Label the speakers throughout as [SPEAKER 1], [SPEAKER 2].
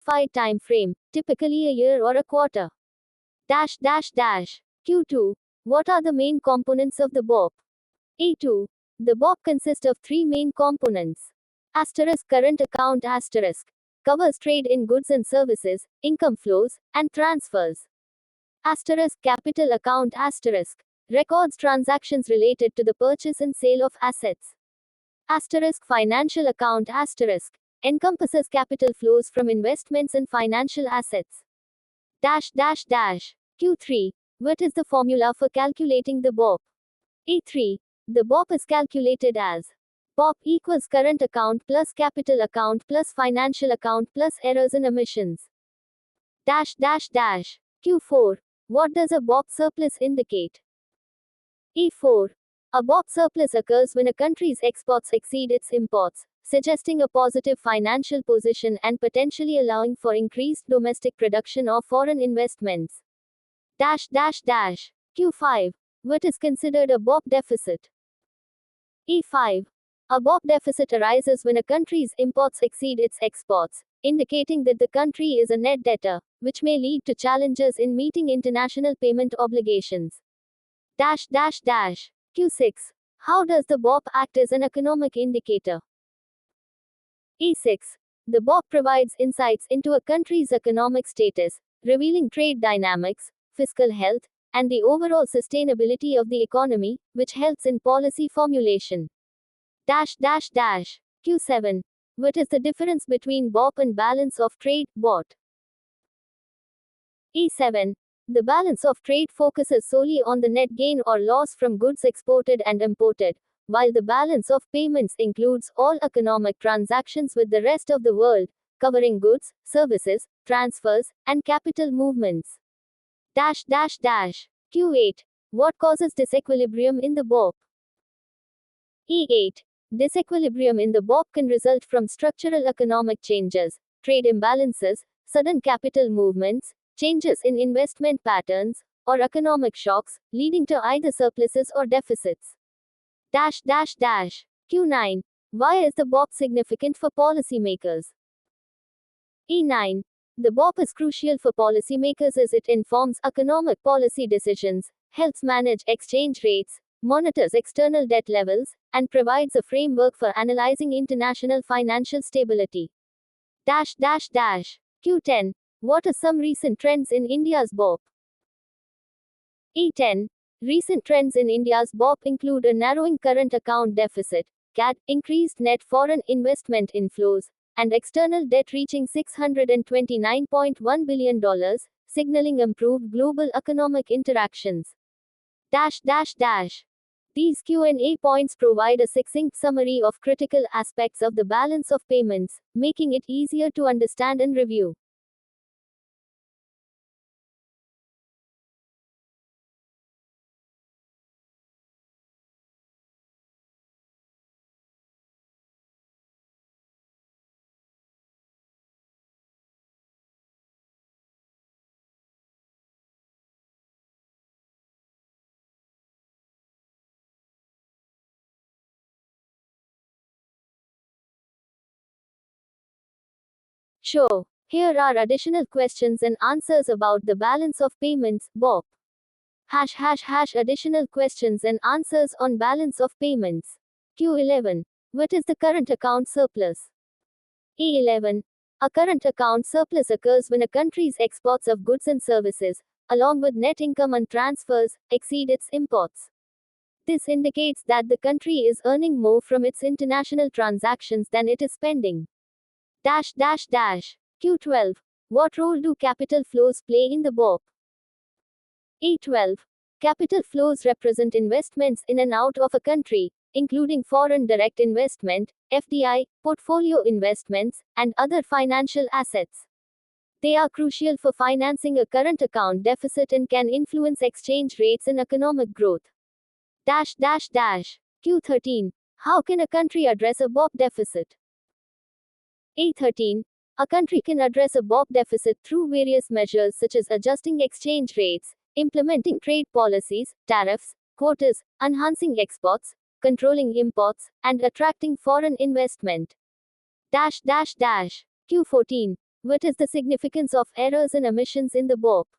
[SPEAKER 1] specified time frame, typically a year or a quarter. Dash dash dash. Q2. What are the main components of the BOP? A2. The BOP consists of three main components. Asterisk current account asterisk covers trade in goods and services, income flows, and transfers. Asterisk capital account asterisk records transactions related to the purchase and sale of assets. Asterisk financial account asterisk encompasses capital flows from investments and financial assets. Dash dash dash. Q3. What is the formula for calculating the BOP? A3. The BOP is calculated as BOP equals current account plus capital account plus financial account plus errors and omissions. Dash dash dash. Q4. What does a BOP surplus indicate? A4. A BOP surplus occurs when a country's exports exceed its imports, suggesting a positive financial position and potentially allowing for increased domestic production or foreign investments. Dash dash dash. Q5. What is considered a BOP deficit? A5. A BOP deficit arises when a country's imports exceed its exports, indicating that the country is a net debtor, which may lead to challenges in meeting international payment obligations. Dash dash dash. Q6. How does the BOP act as an economic indicator? A6. The BOP provides insights into a country's economic status, revealing trade dynamics, fiscal health, and the overall sustainability of the economy, which helps in policy formulation. Dash dash dash. Q7. What is the difference between BOP and balance of trade, BOT? A7. The balance of trade focuses solely on the net gain or loss from goods exported and imported, while the balance of payments includes all economic transactions with the rest of the world, covering goods, services, transfers, and capital movements. Dash dash dash. Q8. What causes disequilibrium in the BOP? E8. Disequilibrium in the BOP can result from structural economic changes, trade imbalances, sudden capital movements, changes in investment patterns, or economic shocks, leading to either surpluses or deficits. Dash dash dash. Q9. Why is the BOP significant for policymakers? E9. The BOP is crucial for policymakers as it informs economic policy decisions, helps manage exchange rates, monitors external debt levels, and provides a framework for analyzing international financial stability. Dash dash dash. Q10. What are some recent trends in India's BOP? E10. Recent trends in India's BOP include a narrowing current account deficit, CAD, increased net foreign investment inflows, and external debt reaching $629.1 billion, signaling improved global economic interactions. Dash dash dash. These Q&A points provide a succinct summary of critical aspects of the balance of payments, making it easier to understand and review. Sure. Here are additional questions and answers about the balance of payments, BOP. # additional questions and answers on balance of payments. Q11. What is the current account surplus? A11. A current account surplus occurs when a country's exports of goods and services, along with net income and transfers, exceed its imports. This indicates that the country is earning more from its international transactions than it is spending. Dash dash dash. Q12. What role do capital flows play in the BOP? A12. Capital flows represent investments in and out of a country, including foreign direct investment, FDI, portfolio investments, and other financial assets. They are crucial for financing a current account deficit and can influence exchange rates and economic growth. Dash dash dash. Q13. How can a country address a BOP deficit? A13. A country can address a BOP deficit through various measures such as adjusting exchange rates, implementing trade policies, tariffs, quotas, enhancing exports, controlling imports, and attracting foreign investment. Dash dash dash. Q14. What is the significance of errors and omissions in the BOP?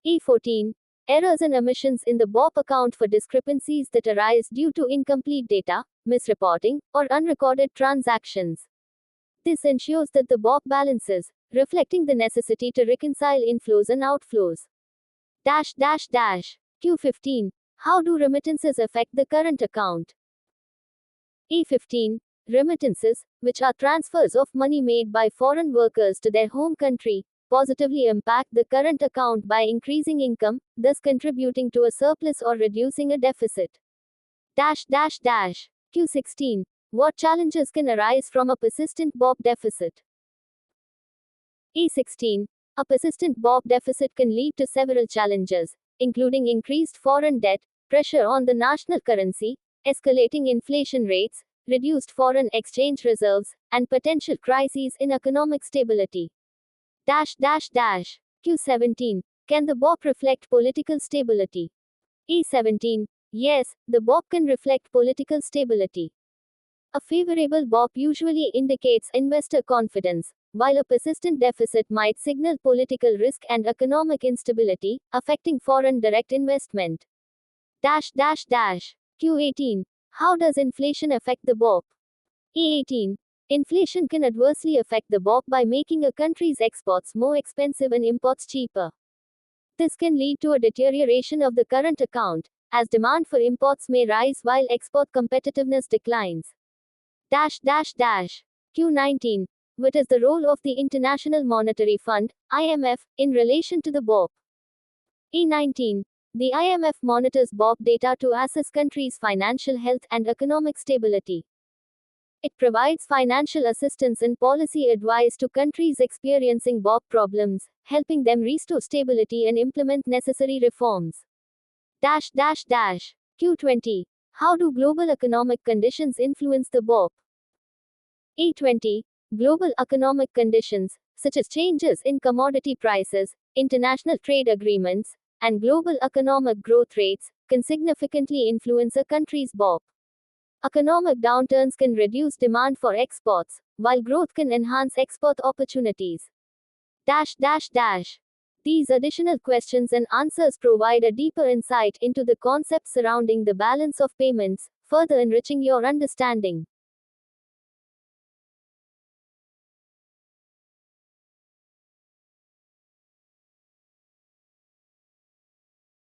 [SPEAKER 1] E14. Errors and omissions in the BOP account for discrepancies that arise due to incomplete data, misreporting, or unrecorded transactions. This ensures that the BOP balances, reflecting the necessity to reconcile inflows and outflows. Q15. How do remittances affect the current account? E15. Remittances, which are transfers of money made by foreign workers to their home country, positively impact the current account by increasing income, thus contributing to a surplus or reducing a deficit. Q16. What challenges can arise from a persistent BOP deficit? E16. A persistent BOP deficit can lead to several challenges, including increased foreign debt, pressure on the national currency, escalating inflation rates, reduced foreign exchange reserves, and potential crises in economic stability. Q17. Can the BOP reflect political stability? E17. Yes, the BOP can reflect political stability. A favorable BOP usually indicates investor confidence, while a persistent deficit might signal political risk and economic instability, affecting foreign direct investment. Q18. How does inflation affect the BOP? E18. Inflation can adversely affect the BOP by making a country's exports more expensive and imports cheaper. This can lead to a deterioration of the current account, as demand for imports may rise while export competitiveness declines. Q19. What is the role of the International Monetary Fund, IMF, in relation to the BOP? E19. The IMF monitors BOP data to assess countries' financial health and economic stability. It provides financial assistance and policy advice to countries experiencing BOP problems, helping them restore stability and implement necessary reforms. Q20. How do global economic conditions influence the BOP? E20. Global economic conditions, such as changes in commodity prices, international trade agreements, and global economic growth rates, can significantly influence a country's BOP. Economic downturns can reduce demand for exports, while growth can enhance export opportunities. These additional questions and answers provide a deeper insight into the concepts surrounding the balance of payments, further enriching your understanding.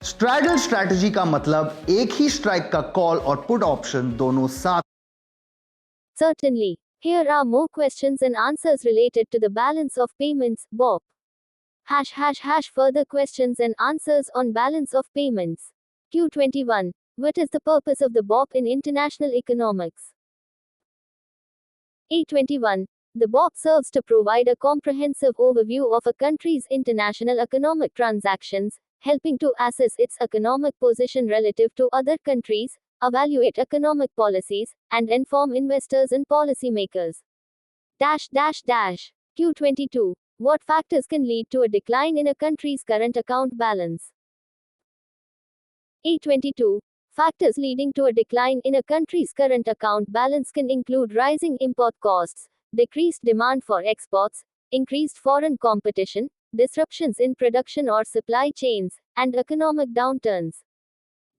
[SPEAKER 2] Straddle strategy का मतलब एक ही strike का call और put option दोनों साथ.
[SPEAKER 1] Certainly. Here are more questions and answers related to the balance of payments, BOP. Further questions and answers on balance of payments. Q21. What is the purpose of the BOP in international economics? E21. The BOP serves to provide a comprehensive overview of a country's international economic transactions, helping to assess its economic position relative to other countries, evaluate economic policies, and inform investors and policymakers. Q22. What factors can lead to a decline in a country's current account balance? E22. Factors leading to a decline in a country's current account balance can include rising import costs, decreased demand for exports, increased foreign competition, disruptions in production or supply chains, and economic downturns.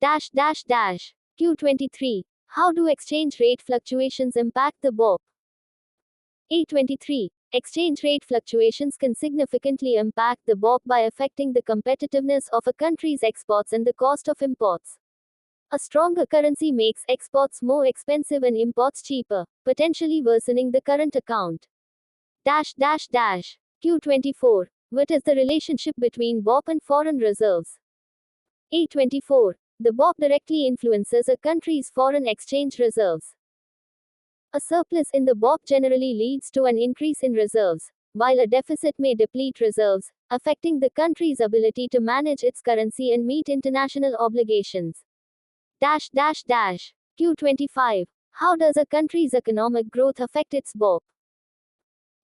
[SPEAKER 1] Q23. How do exchange rate fluctuations impact the BOP? E23. Exchange rate fluctuations can significantly impact the BOP by affecting the competitiveness of a country's exports and the cost of imports. A stronger currency makes exports more expensive and imports cheaper, potentially worsening the current account. Q24. What is the relationship between BOP and foreign reserves? E24. The BOP directly influences a country's foreign exchange reserves. A surplus in the BOP generally leads to an increase in reserves, while a deficit may deplete reserves, affecting the country's ability to manage its currency and meet international obligations. Q25. How does a country's economic growth affect its BOP?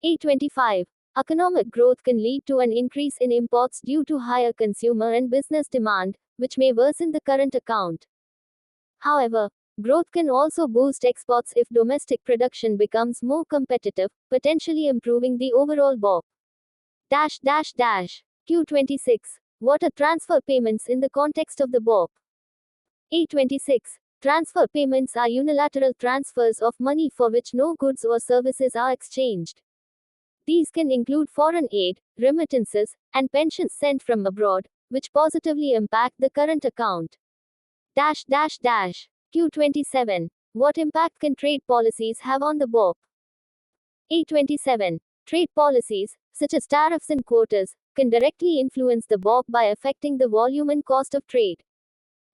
[SPEAKER 1] E25. Economic growth can lead to an increase in imports due to higher consumer and business demand, which may worsen the current account. However, Growth can also boost exports if domestic production becomes more competitive, potentially improving the overall BOP. Q26. Water transfer payments in the context of the BOP. A26. Transfer payments are unilateral transfers of money for which no goods or services are exchanged. These can include foreign aid, remittances, and pensions sent from abroad, which positively impact the current account. Q27. What impact can trade policies have on the BOP? A27. Trade policies, such as tariffs and quotas, can directly influence the BOP by affecting the volume and cost of trade.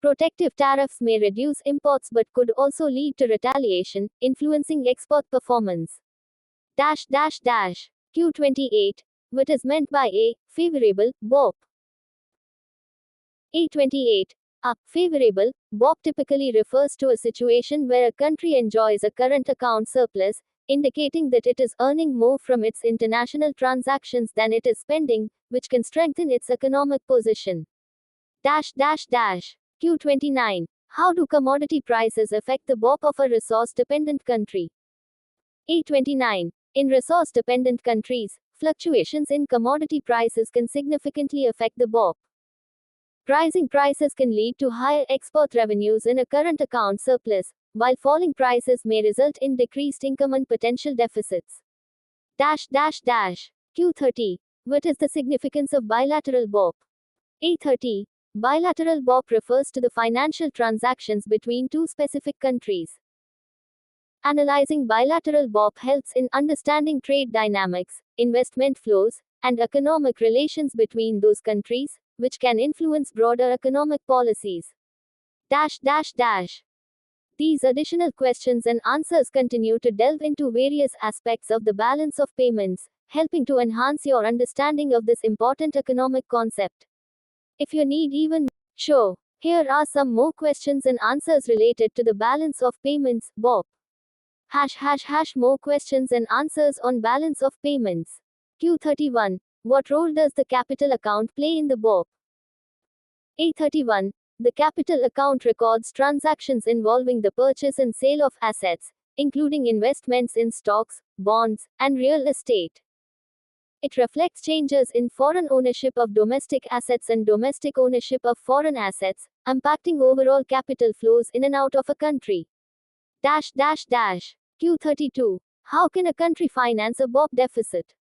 [SPEAKER 1] Protective tariffs may reduce imports but could also lead to retaliation, influencing export performance. Q28. What is meant by a favorable BOP? A28. A favorable BOP typically refers to a situation where a country enjoys a current account surplus, indicating that it is earning more from its international transactions than it is spending, which can strengthen its economic position. Q29. How do commodity prices affect the BOP of a resource-dependent country? A29. In resource-dependent countries, fluctuations in commodity prices can significantly affect the BOP. Rising prices can lead to higher export revenues in a current account surplus, while falling prices may result in decreased income and potential deficits. Q30. What is the significance of bilateral BOP? A30. Bilateral BOP refers to the financial transactions between two specific countries. Analyzing bilateral BOP helps in understanding trade dynamics, investment flows, and economic relations between those countries, which can influence broader economic policies. These additional questions and answers continue to delve into various aspects of the balance of payments, helping to enhance your understanding of this important economic concept. If you need even more, here are some more questions and answers related to the balance of payments, BOP. More questions and answers on balance of payments. Q31. What role does the capital account play in the BOP? A31. The capital account records transactions involving the purchase and sale of assets, including investments in stocks, bonds, and real estate. It reflects changes in foreign ownership of domestic assets and domestic ownership of foreign assets, impacting overall capital flows in and out of a country. Q32. How can a country finance a BOP deficit?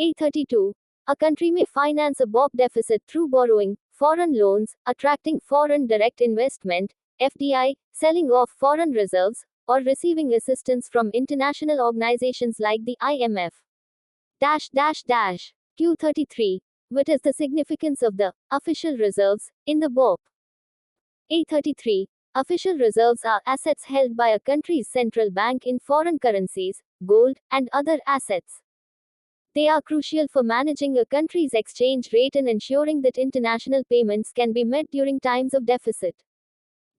[SPEAKER 1] A32. A country may finance a BOP deficit through borrowing, foreign loans, attracting foreign direct investment, FDI, selling off foreign reserves, or receiving assistance from international organizations like the IMF. Q33. What is the significance of the official reserves in the BOP? A33. Official reserves are assets held by a country's central bank in foreign currencies, gold, and other assets. They are crucial for managing a country's exchange rate and ensuring that international payments can be met during times of deficit.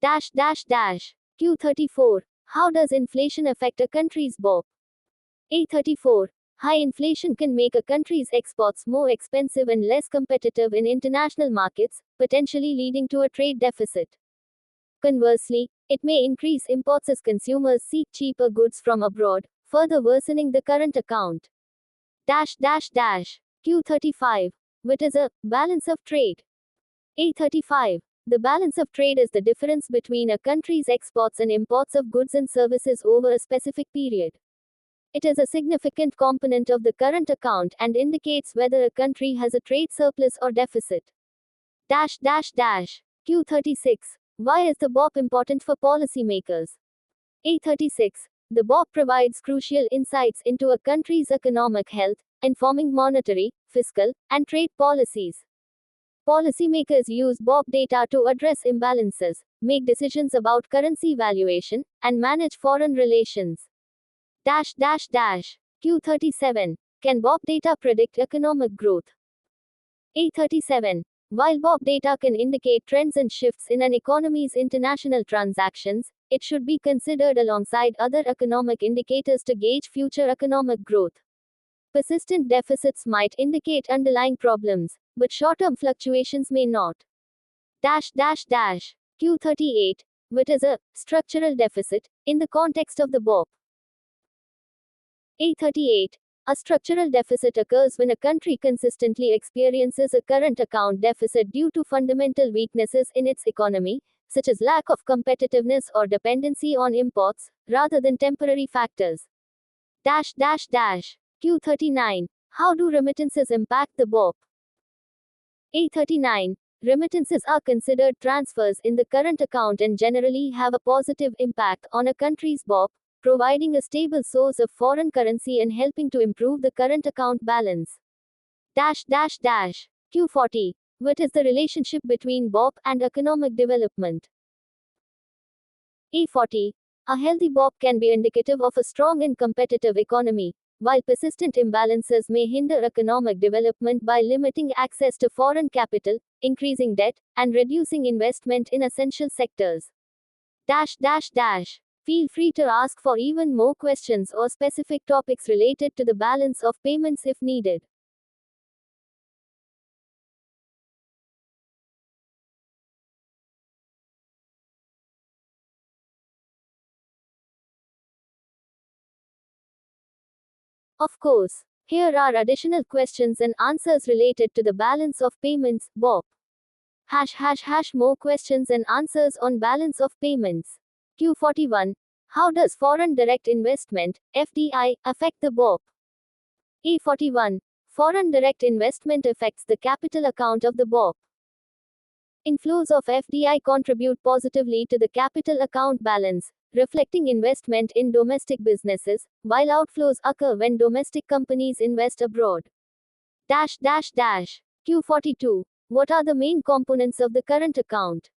[SPEAKER 1] Q34. How does inflation affect a country's BOP? A34. High inflation can make a country's exports more expensive and less competitive in international markets, potentially leading to a trade deficit. Conversely, it may increase imports as consumers seek cheaper goods from abroad, further worsening the current account. Q35. What is a balance of trade? A35. The balance of trade is the difference between a country's exports and imports of goods and services over a specific period. It is a significant component of the current account and indicates whether a country has a trade surplus or deficit. Q36. Why is the BOP important for policymakers? A36. The BOP provides crucial insights into a country's economic health, informing monetary, fiscal, and trade policies. Policymakers use BOP data to address imbalances, make decisions about currency valuation, and manage foreign relations. Q37. Can BOP data predict economic growth? A37. While BOP data can indicate trends and shifts in an economy's international transactions, it should be considered alongside other economic indicators to gauge future economic growth. Persistent deficits might indicate underlying problems, but short-term fluctuations may not. Q38. what is a structural deficit in the context of the BOP? A38. A structural deficit occurs when a country consistently experiences a current account deficit due to fundamental weaknesses in its economy, such as lack of competitiveness or dependency on imports, rather than temporary factors. Q39. How do remittances impact the BOP? A39. Remittances are considered transfers in the current account and generally have a positive impact on a country's BOP, providing a stable source of foreign currency and helping to improve the current account balance. Q40. What is the relationship between BOP and economic development? A40. A healthy BOP can be indicative of a strong and competitive economy, while persistent imbalances may hinder economic development by limiting access to foreign capital, increasing debt, and reducing investment in essential sectors. Feel free to ask for even more questions or specific topics related to the balance of payments if needed. Of course, here are additional questions and answers related to the balance of payments, BOP. More questions and answers on balance of payments. Q41. How does foreign direct investment, FDI, affect the BOP? A41. Foreign direct investment affects the capital account of the BOP. Inflows of FDI contribute positively to the capital account balance, reflecting investment in domestic businesses, while outflows occur when domestic companies invest abroad. Q42. What are the main components of the current account?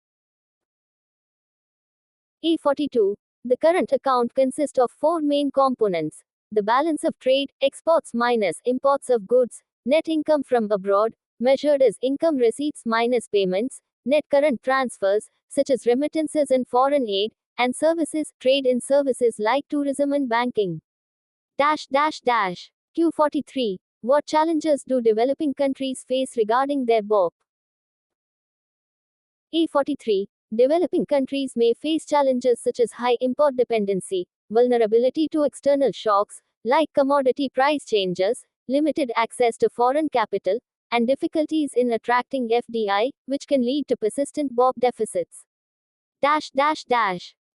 [SPEAKER 1] A42. The current account consists of four main components: the balance of trade, exports minus imports of goods, net income from abroad, measured as income receipts minus payments, net current transfers, such as remittances and foreign aid, and services, trade in services like tourism and banking. Q43. What challenges do developing countries face regarding their BOP? A43. Developing countries may face challenges such as high import dependency, vulnerability to external shocks, like commodity price changes, limited access to foreign capital, and difficulties in attracting FDI, which can lead to persistent BOP deficits.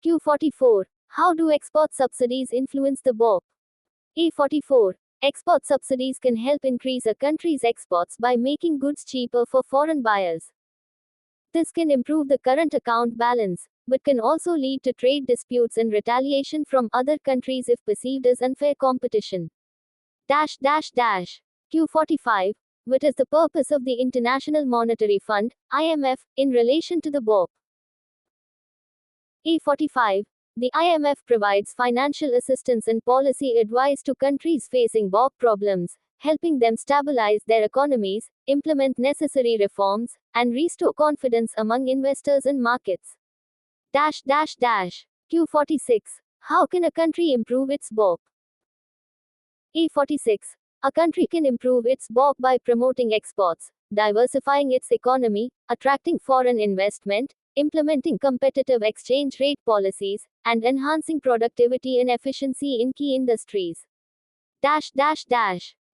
[SPEAKER 1] Q44. How do export subsidies influence the BOP? A44. Export subsidies can help increase a country's exports by making goods cheaper for foreign buyers. This can improve the current account balance, but can also lead to trade disputes and retaliation from other countries if perceived as unfair competition. Q45. What is the purpose of the International Monetary Fund, IMF, in relation to the BOP? A45. The IMF provides financial assistance and policy advice to countries facing BOP problems, helping them stabilize their economies, implement necessary reforms, and restore confidence among investors and markets. Q46. How can a country improve its BOP? A46. A country can improve its BOP by promoting exports, diversifying its economy, attracting foreign investment, implementing competitive exchange rate policies, and enhancing productivity and efficiency in key industries.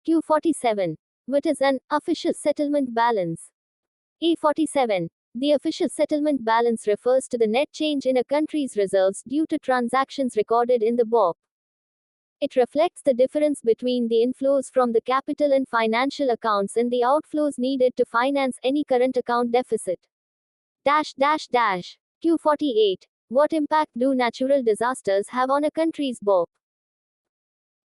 [SPEAKER 1] Q47. What is an official settlement balance? A47. The official settlement balance refers to the net change in a country's reserves due to transactions recorded in the BOP. It reflects the difference between the inflows from the capital and financial accounts and the outflows needed to finance any current account deficit. Q48. What impact do natural disasters have on a country's BOP?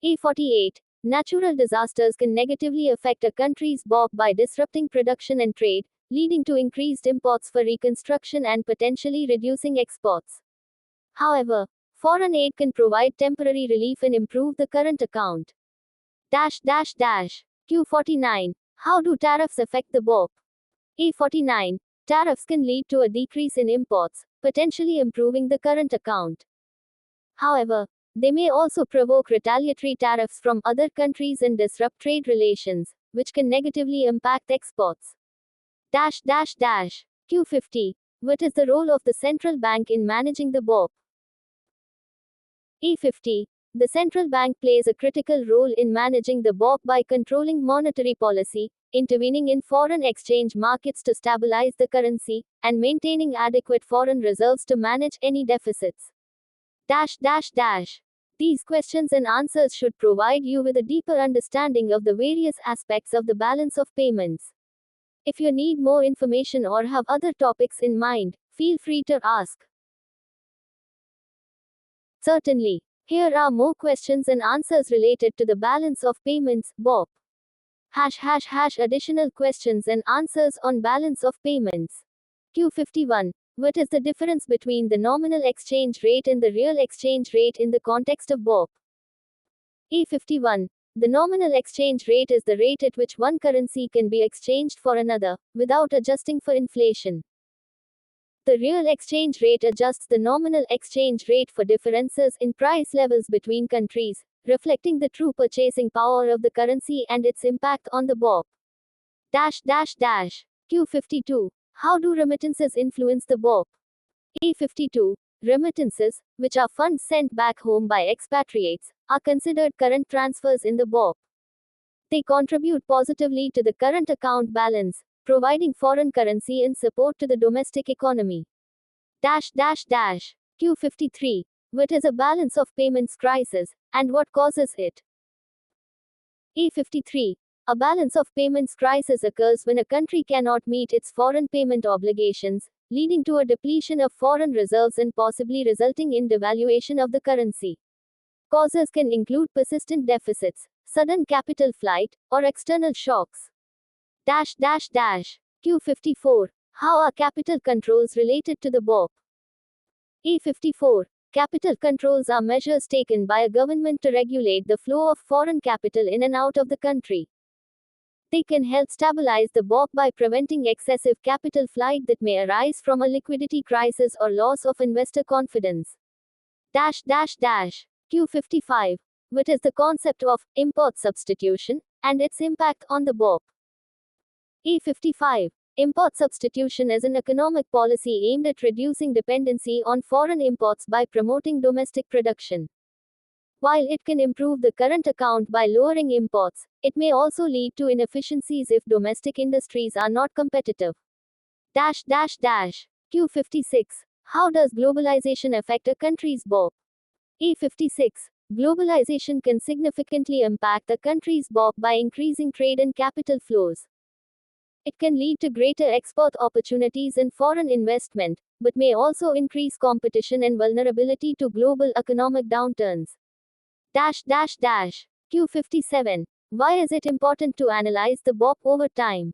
[SPEAKER 1] A48. Natural disasters can negatively affect a country's BOP by disrupting production and trade, leading to increased imports for reconstruction and potentially reducing exports. However, foreign aid can provide temporary relief and improve the current account. Q49. How do tariffs affect the BOP? A49. Tariffs can lead to a decrease in imports, potentially improving the current account. However, they may also provoke retaliatory tariffs from other countries and disrupt trade relations, which can negatively impact exports. Q50. What is the role of the central bank in managing the BOP? E50. The central bank plays a critical role in managing the BOP by controlling monetary policy, intervening in foreign exchange markets to stabilize the currency, and maintaining adequate foreign reserves to manage any deficits. These questions and answers should provide you with a deeper understanding of the various aspects of the balance of payments. If you need more information or have other topics in mind, feel free to ask. Certainly. Here are more questions and answers related to the balance of payments, BOP. Additional questions and answers on balance of payments. Q51. What is the difference between the nominal exchange rate and the real exchange rate in the context of BOP? E51. The nominal exchange rate is the rate at which one currency can be exchanged for another, without adjusting for inflation. The real exchange rate adjusts the nominal exchange rate for differences in price levels between countries, reflecting the true purchasing power of the currency and its impact on the BOP. Q52. How do remittances influence the BOP? E52. Remittances, which are funds sent back home by expatriates, are considered current transfers in the BOP. They contribute positively to the current account balance, providing foreign currency in support to the domestic economy. Q53. What is a balance of payments crisis, and what causes it? E53. A balance of payments crisis occurs when a country cannot meet its foreign payment obligations, leading to a depletion of foreign reserves and possibly resulting in devaluation of the currency. Causes can include persistent deficits, sudden capital flight, or external shocks. Q54. How are capital controls related to the BOP? E54. Capital controls are measures taken by a government to regulate the flow of foreign capital in and out of the country. They can help stabilize the BOP by preventing excessive capital flight that may arise from a liquidity crisis or loss of investor confidence. Q55. What is the concept of import substitution and its impact on the BOP? E55. Import substitution is an economic policy aimed at reducing dependency on foreign imports by promoting domestic production. While it can improve the current account by lowering imports, it may also lead to inefficiencies if domestic industries are not competitive. Q56. How does globalization affect a country's BOP? E56. Globalization can significantly impact a country's BOP by increasing trade and capital flows. It can lead to greater export opportunities and foreign investment, but may also increase competition and vulnerability to global economic downturns. Q57. Why is it important to analyze the BOP over time?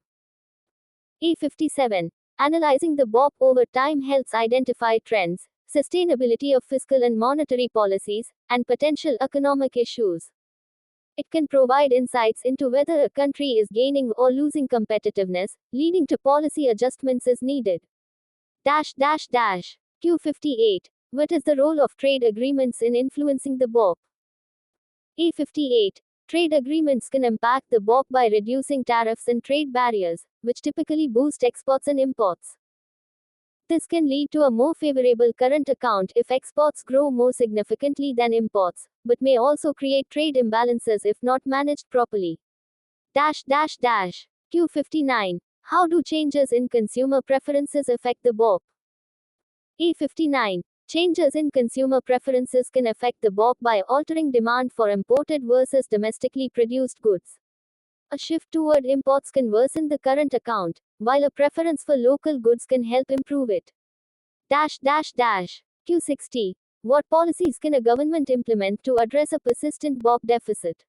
[SPEAKER 1] E57. Analyzing the BOP over time helps identify trends, sustainability of fiscal and monetary policies, and potential economic issues. It can provide insights into whether a country is gaining or losing competitiveness, leading to policy adjustments as needed. Q58. What is the role of trade agreements in influencing the BOP? E58. Trade agreements can impact the BOP by reducing tariffs and trade barriers, which typically boost exports and imports. This can lead to a more favorable current account if exports grow more significantly than imports, but may also create trade imbalances if not managed properly. Q59. How do changes in consumer preferences affect the BOP? E59. Changes in consumer preferences can affect the BOP by altering demand for imported versus domestically produced goods. A shift toward imports can worsen the current account, while a preference for local goods can help improve it. Q60. What policies can a government implement to address a persistent BOP deficit?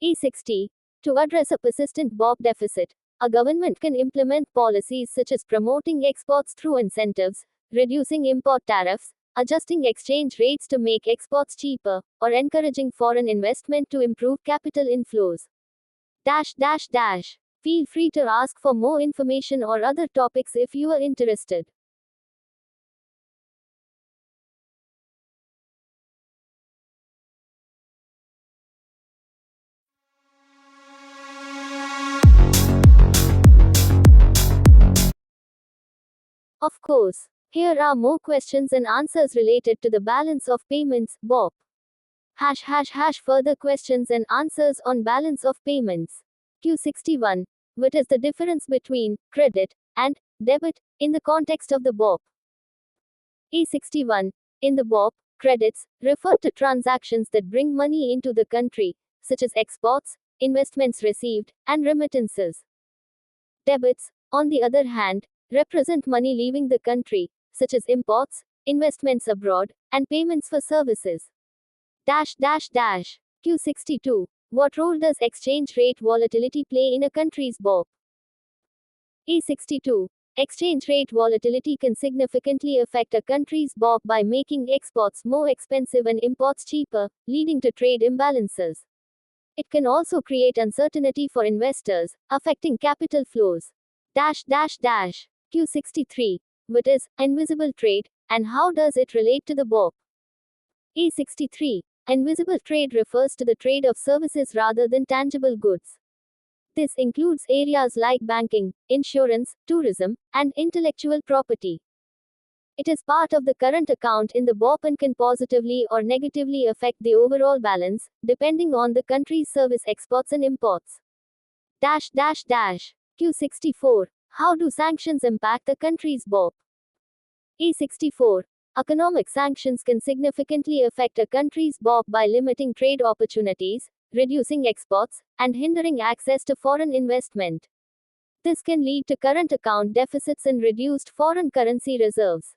[SPEAKER 1] E60. To address a persistent BOP deficit, a government can implement policies such as promoting exports through incentives, reducing import tariffs, adjusting exchange rates to make exports cheaper, or encouraging foreign investment to improve capital inflows. Feel free to ask for more information or other topics if you are interested. course. Here are more questions and answers related to the balance of payments, BOP. Further questions and answers on balance of payments. Q61. What is the difference between credit and debit in the context of the BOP? E61. In the BOP, credits refer to transactions that bring money into the country, such as exports, investments received, and remittances. Debits, on the other hand, represent money leaving the country, such as imports, investments abroad, and payments for services. Q62. What role does exchange rate volatility play in a country's BOP? E62. Exchange rate volatility can significantly affect a country's BOP by making exports more expensive and imports cheaper, leading to trade imbalances. It can also create uncertainty for investors, affecting capital flows. Q63. What is invisible trade, and how does it relate to the BOP? E63. Invisible trade refers to the trade of services rather than tangible goods. This includes areas like banking, insurance, tourism, and intellectual property. It is part of the current account in the BOP and can positively or negatively affect the overall balance, depending on the country's service exports and imports. Q64. How do sanctions impact the country's BOP? E64. Economic sanctions can significantly affect a country's BOP by limiting trade opportunities, reducing exports, and hindering access to foreign investment. This can lead to current account deficits and reduced foreign currency reserves.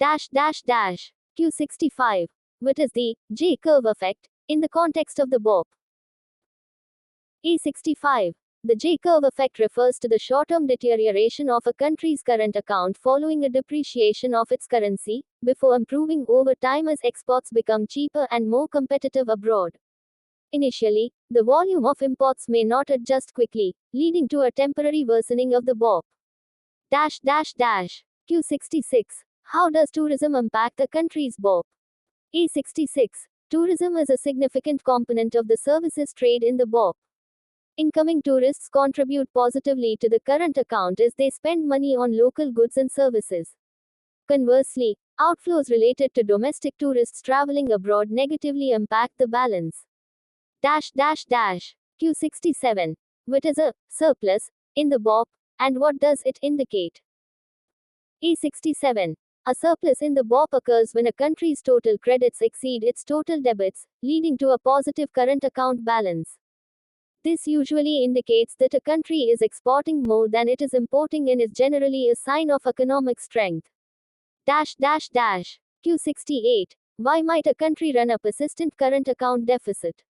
[SPEAKER 1] Q65. What is the J-curve effect in the context of the BOP? E65. The J-curve effect refers to the short-term deterioration of a country's current account following a depreciation of its currency, before improving over time as exports become cheaper and more competitive abroad. Initially, the volume of imports may not adjust quickly, leading to a temporary worsening of the BOP. Q66. How does tourism impact a country's BOP? E66. Tourism is a significant component of the services trade in the BOP. Incoming tourists contribute positively to the current account as they spend money on local goods and services. Conversely, outflows related to domestic tourists traveling abroad negatively impact the balance. Q67. What is a surplus in the BOP, and what does it indicate? E67. A surplus in the BOP occurs when a country's total credits exceed its total debits, leading to a positive current account balance. This usually indicates that a country is exporting more than it is importing and is generally a sign of economic strength. Q68. Why might a country run a persistent current account deficit?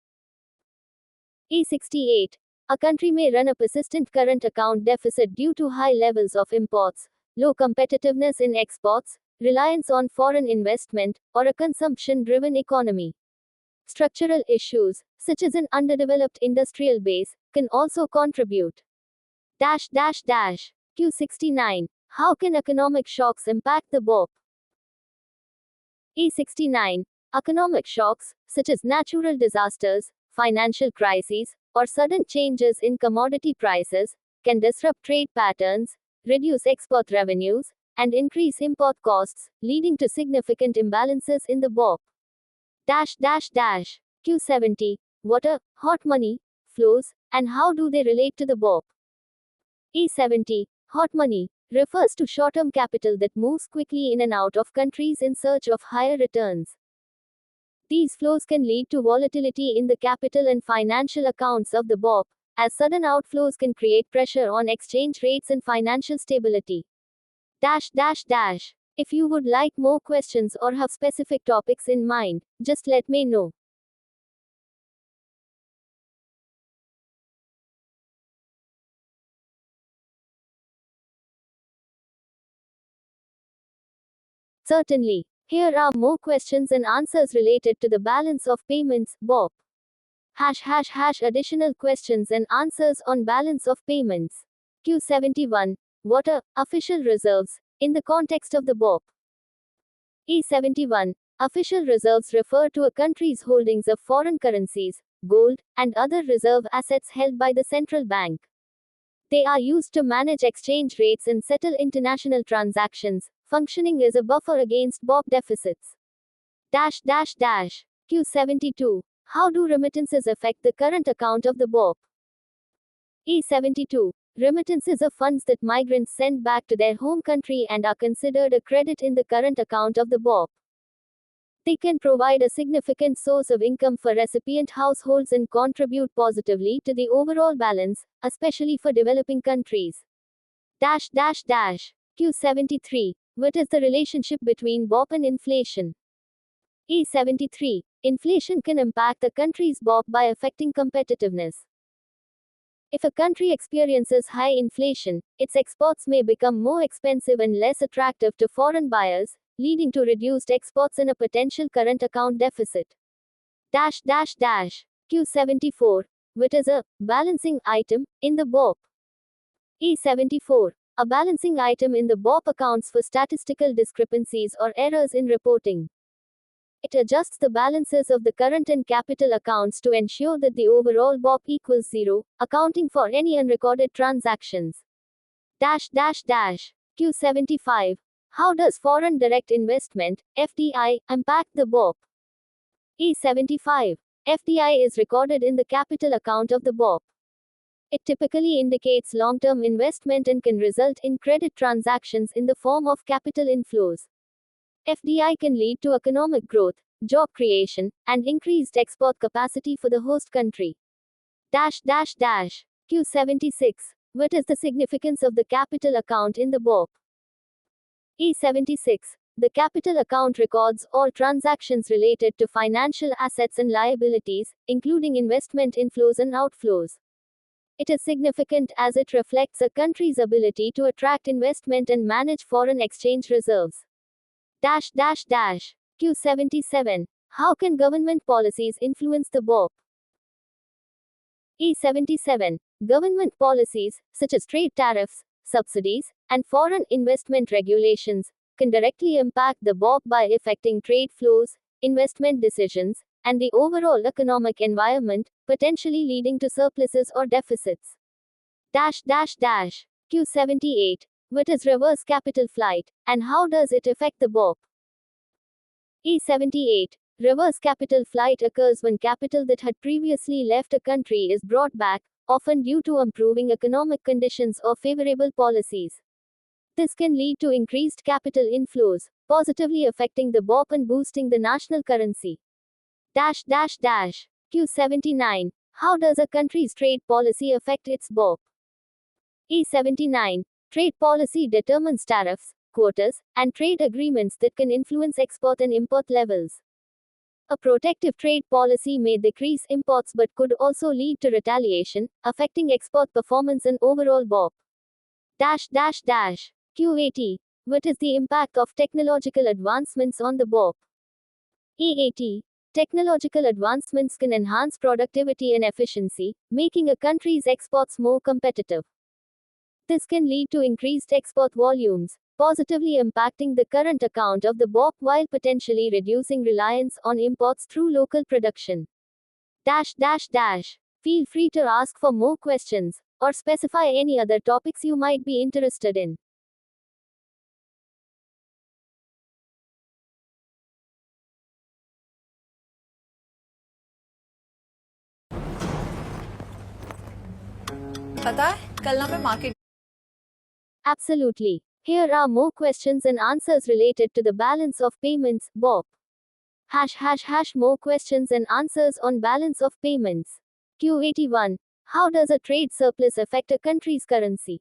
[SPEAKER 1] E68. A country may run a persistent current account deficit due to high levels of imports, low competitiveness in exports, reliance on foreign investment, or a consumption-driven economy. Structural issues, such as an underdeveloped industrial base, can also contribute. Q69. How can economic shocks impact the BOP? E69. Economic shocks, such as natural disasters, financial crises, or sudden changes in commodity prices, can disrupt trade patterns, reduce export revenues, and increase import costs, leading to significant imbalances in the BOP. Q70. What are hot money flows, and how do they relate to the BOP? E70. Hot money refers to short-term capital that moves quickly in and out of countries in search of higher returns. These flows can lead to volatility in the capital and financial accounts of the BOP, as sudden outflows can create pressure on exchange rates and financial stability. If you would like more questions or have specific topics in mind, just let me know. Certainly. Here are more questions and answers related to the balance of payments, BOP. Additional questions and answers on balance of payments. Q71. What are official reserves in the context of the BOP? E71. Official reserves refer to a country's holdings of foreign currencies, gold, and other reserve assets held by the central bank. They are used to manage exchange rates and settle international transactions, functioning as a buffer against BOP deficits. Q72. How do remittances affect the current account of the BOP? A72. Remittances are funds that migrants send back to their home country and are considered a credit in the current account of the BOP. They can provide a significant source of income for recipient households and contribute positively to the overall balance, especially for developing countries. Q73. What is the relationship between BOP and inflation? A73. Inflation can impact the country's BOP by affecting competitiveness. If a country experiences high inflation, its exports may become more expensive and less attractive to foreign buyers, leading to reduced exports and a potential current account deficit. Q74. What is a balancing item in the BOP? A74. A balancing item in the BOP accounts for statistical discrepancies or errors in reporting. It adjusts the balances of the current and capital accounts to ensure that the overall BOP equals zero, accounting for any unrecorded transactions. Q75. How does foreign direct investment, FDI, impact the BOP? A75. FDI is recorded in the capital account of the BOP. It typically indicates long-term investment and can result in credit transactions in the form of capital inflows. FDI can lead to economic growth, job creation, and increased export capacity for the host country. Q76. What is the significance of the capital account in the BOP? A76. The capital account records all transactions related to financial assets and liabilities, including investment inflows and outflows. It is significant as it reflects a country's ability to attract investment and manage foreign exchange reserves. Q77. How can government policies influence the BOP? A77. Government policies, such as trade tariffs, subsidies, and foreign investment regulations, can directly impact the BOP by affecting trade flows, investment decisions, and the overall economic environment, potentially leading to surpluses or deficits. Q78. What is reverse capital flight, and how does it affect the BOP? A78. Reverse capital flight occurs when capital that had previously left a country is brought back, often due to improving economic conditions or favorable policies. This can lead to increased capital inflows, positively affecting the BOP and boosting the national currency. Q79. How does a country's trade policy affect its BOP? A79. Trade policy determines tariffs, quotas, and trade agreements that can influence export and import levels. A protective trade policy may decrease imports but could also lead to retaliation, affecting export performance and overall BOP. Q80. What is the impact of technological advancements on the BOP? A80. Technological advancements can enhance productivity and efficiency, making a country's exports more competitive. This can lead to increased export volumes, positively impacting the current account of the BOP while potentially reducing reliance on imports through local production. Feel free to ask for more questions, or specify any other topics you might be interested in.
[SPEAKER 3] पता है कल ना मैं market
[SPEAKER 1] Absolutely. Here are more questions and answers related to the balance of payments, BOP. More questions and answers on balance of payments. Q81. How does a trade surplus affect a country's currency?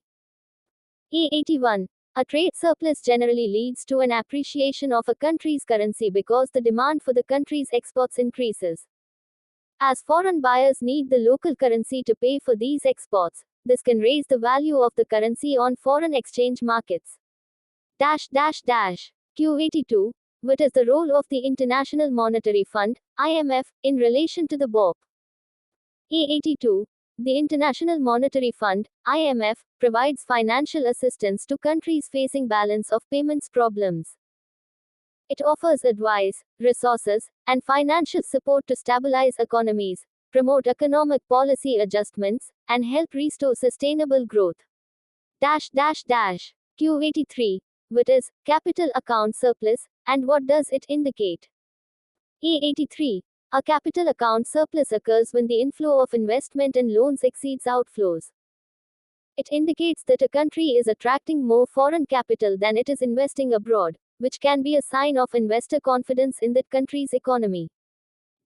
[SPEAKER 1] A81. A trade surplus generally leads to an appreciation of a country's currency because the demand for the country's exports increases. As foreign buyers need the local currency to pay for these exports, this can raise the value of the currency on foreign exchange markets. Q82. What is the role of the International Monetary Fund, IMF, in relation to the BOP? A82. The International Monetary Fund, IMF, provides financial assistance to countries facing balance of payments problems. It offers advice, resources, and financial support to stabilize economies, promote economic policy adjustments, and help restore sustainable growth. Q83. what is capital account surplus, and what does it indicate? A83. A capital account surplus occurs when the inflow of investment and loans exceeds outflows. It indicates that a country is attracting more foreign capital than it is investing abroad, which can be a sign of investor confidence in that country's economy.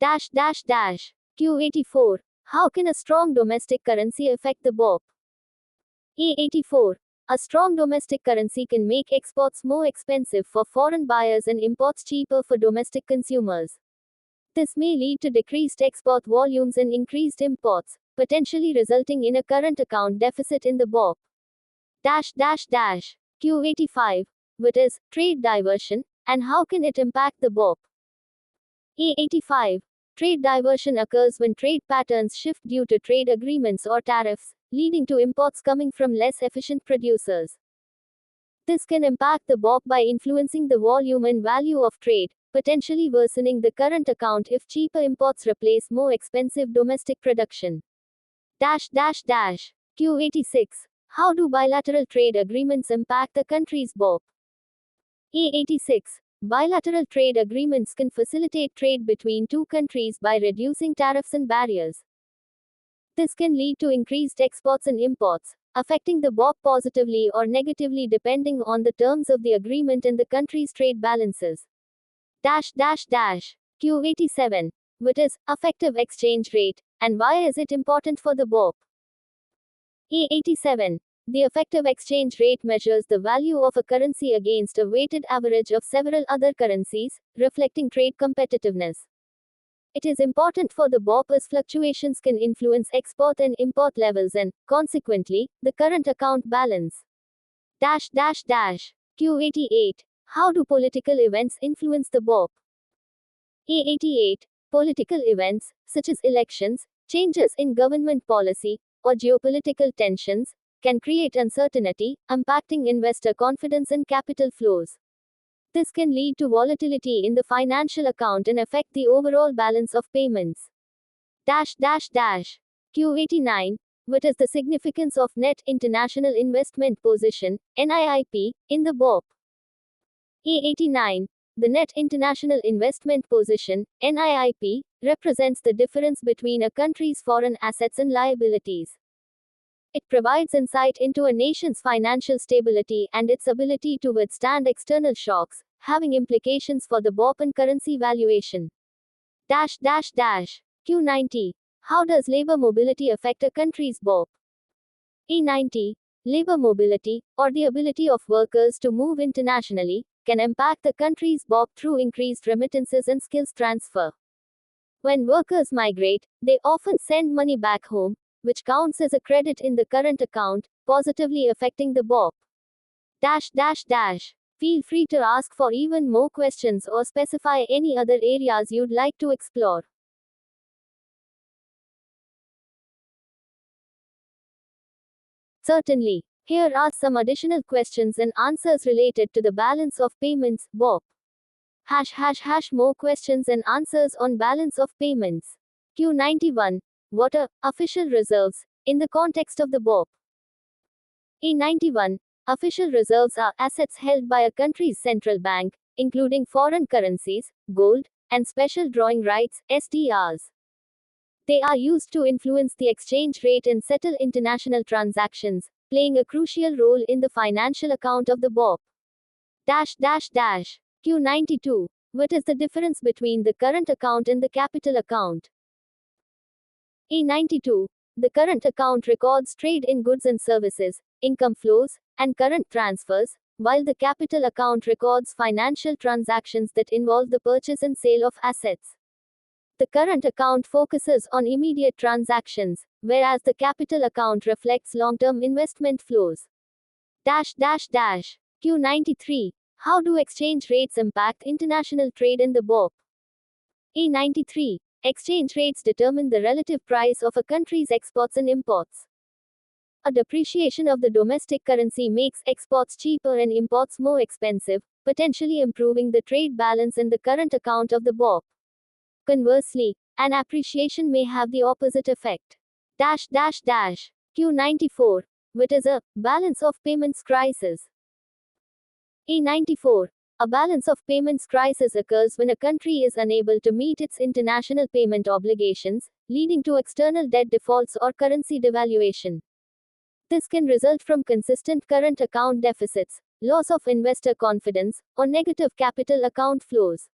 [SPEAKER 1] Q84. How can a strong domestic currency affect the BOP? A84. A strong domestic currency can make exports more expensive for foreign buyers and imports cheaper for domestic consumers. This may lead to decreased export volumes and increased imports, potentially resulting in a current account deficit in the BOP. Q85. What is trade diversion, and how can it impact the BOP? A85. Trade diversion occurs when trade patterns shift due to trade agreements or tariffs, leading to imports coming from less efficient producers. This can impact the BOP by influencing the volume and value of trade, potentially worsening the current account if cheaper imports replace more expensive domestic production. Q86. How do bilateral trade agreements impact the country's BOP? A86. Bilateral trade agreements can facilitate trade between two countries by reducing tariffs and barriers. This can lead to increased exports and imports, affecting the BOP positively or negatively depending on the terms of the agreement and the country's trade balances. Q87. What is effective exchange rate, and why is it important for the BOP? A87. The effective exchange rate measures the value of a currency against a weighted average of several other currencies, reflecting trade competitiveness. It is important for the BOP as fluctuations can influence export and import levels and, consequently, the current account balance. Q88. How do political events influence the BOP? A88. Political events, such as elections, changes in government policy, or geopolitical tensions, can create uncertainty, impacting investor confidence and capital flows. This can lead to volatility in the financial account and affect the overall balance of payments. Q89. What is the significance of Net International Investment Position, NIIP, in the BOP? A89. The Net International Investment Position, NIIP, represents the difference between a country's foreign assets and liabilities. It provides insight into a nation's financial stability and its ability to withstand external shocks, having implications for the BOP and currency valuation. Q90. How does labor mobility affect a country's BOP? A90. Labor mobility, or the ability of workers to move internationally, can impact the country's BOP through increased remittances and skills transfer. When workers migrate, they often send money back home, which counts as a credit in the current account, positively affecting the BOP. Feel free to ask for even more questions or specify any other areas you'd like to explore. Certainly. Here are some additional questions and answers related to the balance of payments, BOP. ### More questions and answers on balance of payments. Q91. What are official reserves in the context of the BOP? A91. Official reserves are assets held by a country's central bank, including foreign currencies, gold, and special drawing rights, SDRs. They are used to influence the exchange rate and settle international transactions, playing a crucial role in the financial account of the BOP. Q92. What is the difference between the current account and the capital account? A92. The current account records trade in goods and services, income flows, and current transfers, while the capital account records financial transactions that involve the purchase and sale of assets. The current account focuses on immediate transactions, whereas the capital account reflects long-term investment flows. Q93. How do exchange rates impact international trade in the BOP? A93. Exchange rates determine the relative price of a country's exports and imports. A depreciation of the domestic currency makes exports cheaper and imports more expensive, potentially improving the trade balance in the current account of the BOP. Conversely, an appreciation may have the opposite effect. Q94. What is a balance of payments crisis? A94. A balance of payments crisis occurs when a country is unable to meet its international payment obligations, leading to external debt defaults or currency devaluation. This can result from consistent current account deficits, loss of investor confidence, or negative capital account flows.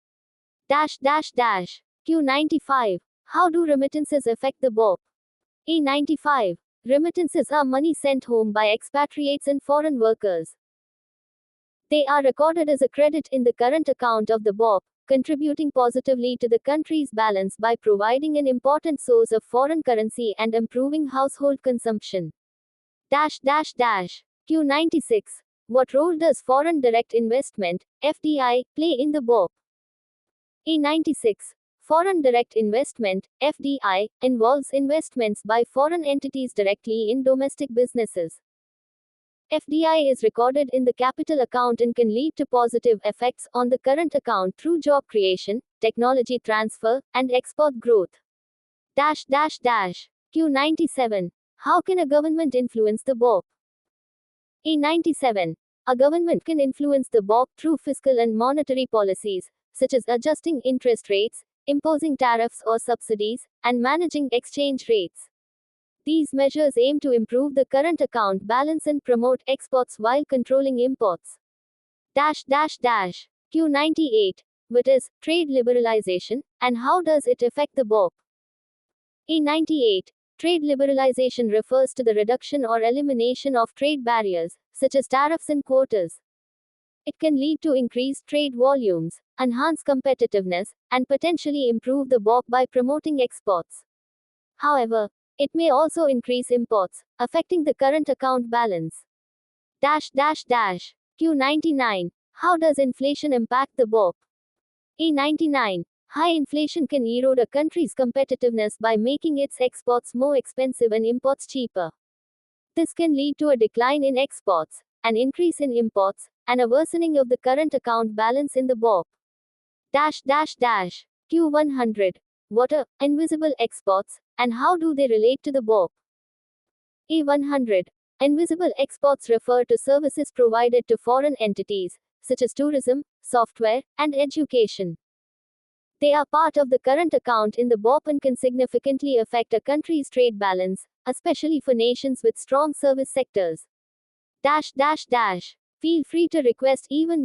[SPEAKER 1] Q95. How do remittances affect the BOP? A95. Remittances are money sent home by expatriates and foreign workers. They are recorded as a credit in the current account of the BOP, contributing positively to the country's balance by providing an important source of foreign currency and improving household consumption. Q96. What role does foreign direct investment, FDI, play in the BOP? A96. Foreign direct investment, FDI, involves investments by foreign entities directly in domestic businesses. FDI is recorded in the capital account and can lead to positive effects on the current account through job creation, technology transfer, and export growth. Q97. How can a government influence the BOP? A97. A government can influence the BOP through fiscal and monetary policies, such as adjusting interest rates, imposing tariffs or subsidies, and managing exchange rates. These measures aim to improve the current account balance and promote exports while controlling imports. Q98. What is trade liberalization, and how does it affect the BOP? A98. Trade liberalization refers to the reduction or elimination of trade barriers, such as tariffs and quotas. It can lead to increased trade volumes, enhance competitiveness, and potentially improve the BOP by promoting exports. However, it may also increase imports, affecting the current account balance. Q99. How does inflation impact the BOP? A99. High inflation can erode a country's competitiveness by making its exports more expensive and imports cheaper. This can lead to a decline in exports, an increase in imports, and a worsening of the current account balance in the BOP. Q100. What are invisible exports, and how do they relate to the BOP? A100. Invisible exports refer to services provided to foreign entities, such as tourism, software, and education. They are part of the current account in the BOP and can significantly affect a country's trade balance, especially for nations with strong service sectors. Feel free to request even